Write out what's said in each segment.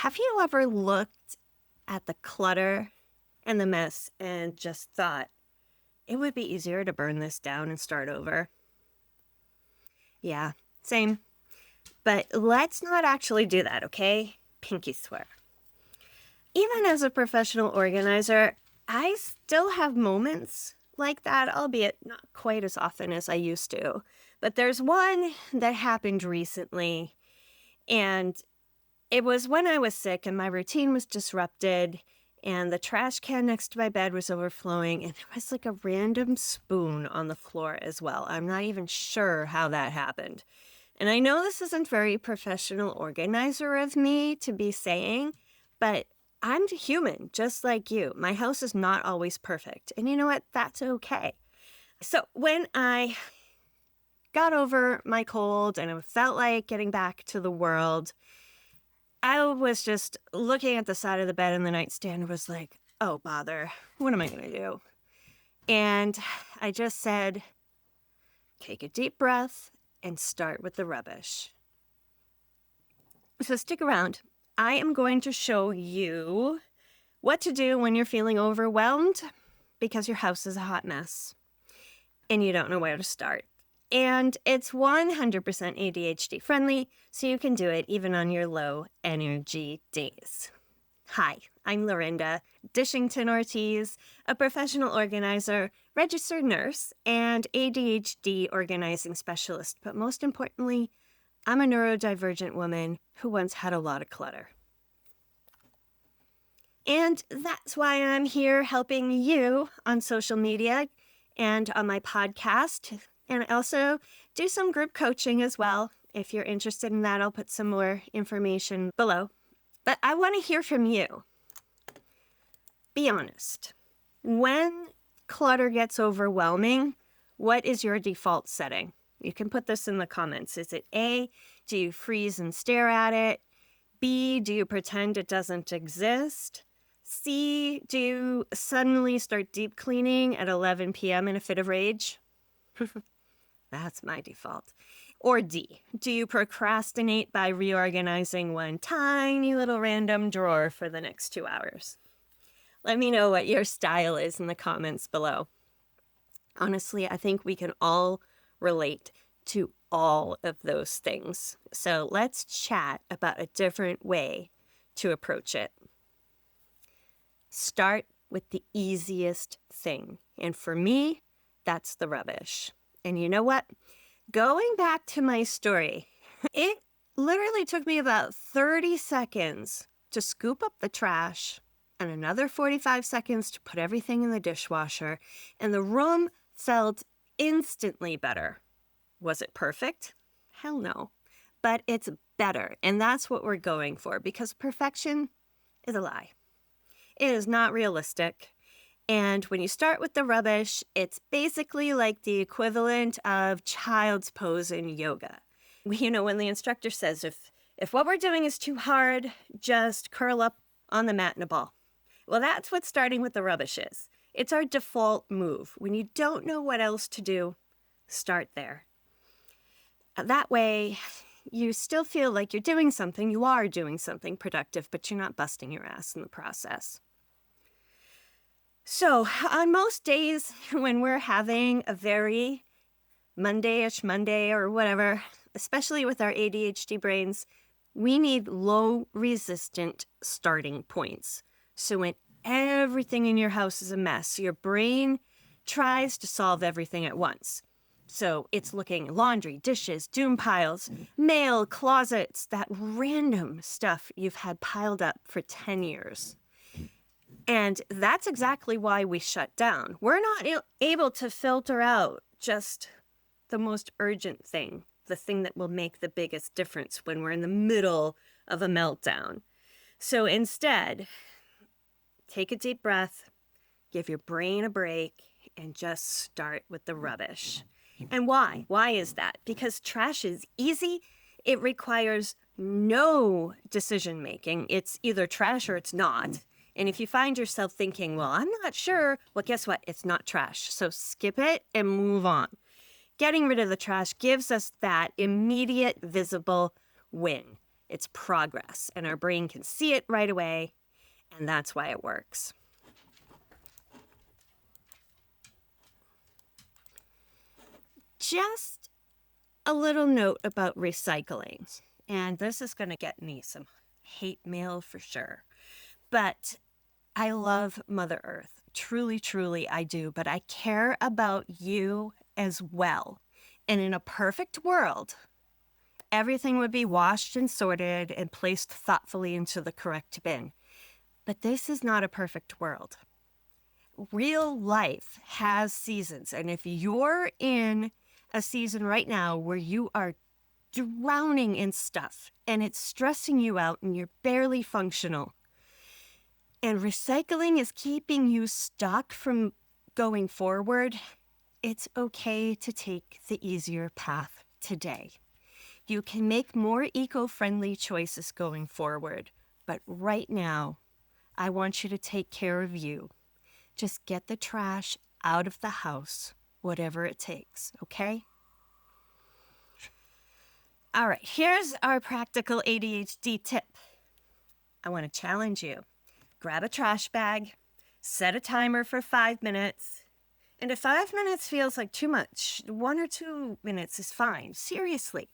Have you ever looked at the clutter and the mess and just thought it would be easier to burn this down and start over? Yeah, same. But let's not actually do that, okay? Pinky swear. Even as a professional organizer, I still have moments like that, albeit not quite as often as I used to. But there's one that happened recently, and it was when I was sick and my routine was disrupted and the trash can next to my bed was overflowing and there was like a random spoon on the floor as well. I'm not even sure how that happened. And I know this isn't very professional organizer of me to be saying, but I'm human just like you. My house is not always perfect. And you know what? That's okay. So when I got over my cold and I felt like getting back to the world, I was just looking at the side of the bed and the nightstand was like, oh, bother. What am I going to do? And I just said, take a deep breath and start with the rubbish. So stick around. I am going to show you what to do when you're feeling overwhelmed because your house is a hot mess and you don't know where to start. And it's 100% ADHD friendly, so you can do it even on your low energy days. Hi, I'm Lorinda Dishington Ortiz, a professional organizer, registered nurse, and ADHD Organizing Specialist. But most importantly, I'm a neurodivergent woman who once had a lot of clutter. And that's why I'm here helping you on social media and on my podcast. And I also do some group coaching as well. If you're interested in that, I'll put some more information below. But I want to hear from you. Be honest. When clutter gets overwhelming, what is your default setting? You can put this in the comments. Is it A, do you freeze and stare at it? B, do you pretend it doesn't exist? C, do you suddenly start deep cleaning at 11 p.m. in a fit of rage? That's my default. Or D, do you procrastinate by reorganizing one tiny little random drawer for the next 2 hours? Let me know what your style is in the comments below. Honestly, I think we can all relate to all of those things. So let's chat about a different way to approach it. Start with the easiest thing. And for me, that's the rubbish. And you know what? Going back to my story, it literally took me about 30 seconds to scoop up the trash and another 45 seconds to put everything in the dishwasher, and the room felt instantly better. Was it perfect? Hell no. But it's better, and that's what we're going for because perfection is a lie. It is not realistic. And when you start with the rubbish, it's basically like the equivalent of child's pose in yoga. You know, when the instructor says, if what we're doing is too hard, just curl up on the mat in a ball. Well, that's what starting with the rubbish is. It's our default move. When you don't know what else to do, start there. That way, you still feel like you're doing something. You are doing something productive, but you're not busting your ass in the process. So on most days when we're having a very Monday-ish Monday or whatever, especially with our ADHD brains, we need low resistant starting points. So when everything in your house is a mess, your brain tries to solve everything at once. So it's looking at laundry, dishes, doom piles, mail, closets, that random stuff you've had piled up for 10 years. And that's exactly why we shut down. We're not able to filter out just the most urgent thing, the thing that will make the biggest difference when we're in the middle of a meltdown. So instead, take a deep breath, give your brain a break, and just start with the rubbish. And why? Why is that? Because trash is easy. It requires no decision making. It's either trash or it's not. And if you find yourself thinking, well, I'm not sure, well, guess what? It's not trash. So skip it and move on. Getting rid of the trash gives us that immediate visible win. It's progress, and our brain can see it right away, and that's why it works. Just a little note about recycling, and this is going to get me some hate mail for sure, but I love Mother Earth. Truly, truly, I do, but I care about you as well. And in a perfect world, everything would be washed and sorted and placed thoughtfully into the correct bin. But this is not a perfect world. Real life has seasons, and if you're in a season right now where you are drowning in stuff and it's stressing you out and you're barely functional, and recycling is keeping you stuck from going forward, it's okay to take the easier path today. You can make more eco-friendly choices going forward, but right now, I want you to take care of you. Just get the trash out of the house, whatever it takes, okay? All right, here's our practical ADHD tip. I want to challenge you. Grab a trash bag, set a timer for 5 minutes, and if 5 minutes feels like too much, 1 or 2 minutes is fine. Seriously,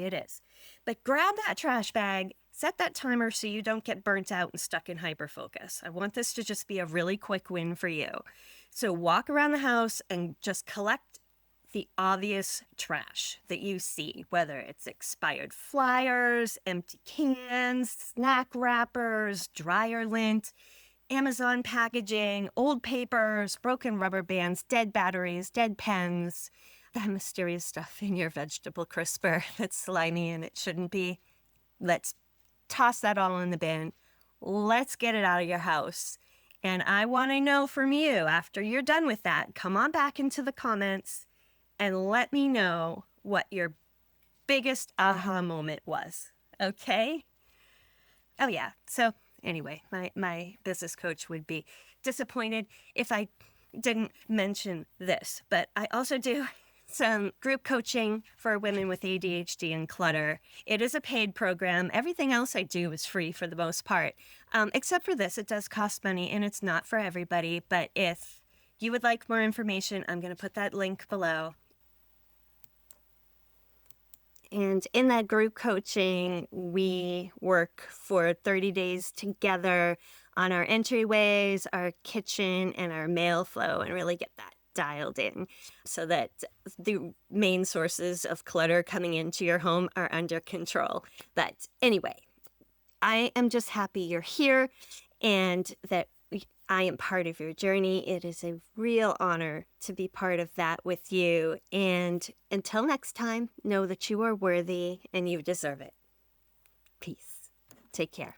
it is. But grab that trash bag, set that timer so you don't get burnt out and stuck in hyperfocus. I want this to just be a really quick win for you. So walk around the house and just collect the obvious trash that you see, whether it's expired flyers, empty cans, snack wrappers, dryer lint, Amazon packaging, old papers, broken rubber bands, dead batteries, dead pens, that mysterious stuff in your vegetable crisper that's slimy and it shouldn't be. Let's toss that all in the bin. Let's get it out of your house. And I want to know from you, after you're done with that, come on back into the comments and let me know what your biggest aha moment was, okay? Oh yeah, so anyway, my business coach would be disappointed if I didn't mention this, but I also do some group coaching for women with ADHD and clutter. It is a paid program. Everything else I do is free for the most part, except for this. It does cost money, and it's not for everybody, but if you would like more information, I'm going to put that link below. And in that group coaching, we work for 30 days together on our entryways, our kitchen, and our mail flow, and really get that dialed in so that the main sources of clutter coming into your home are under control. But anyway, I am just happy you're here and that I am part of your journey. It is a real honor to be part of that with you. And until next time, know that you are worthy and you deserve it. Peace. Take care.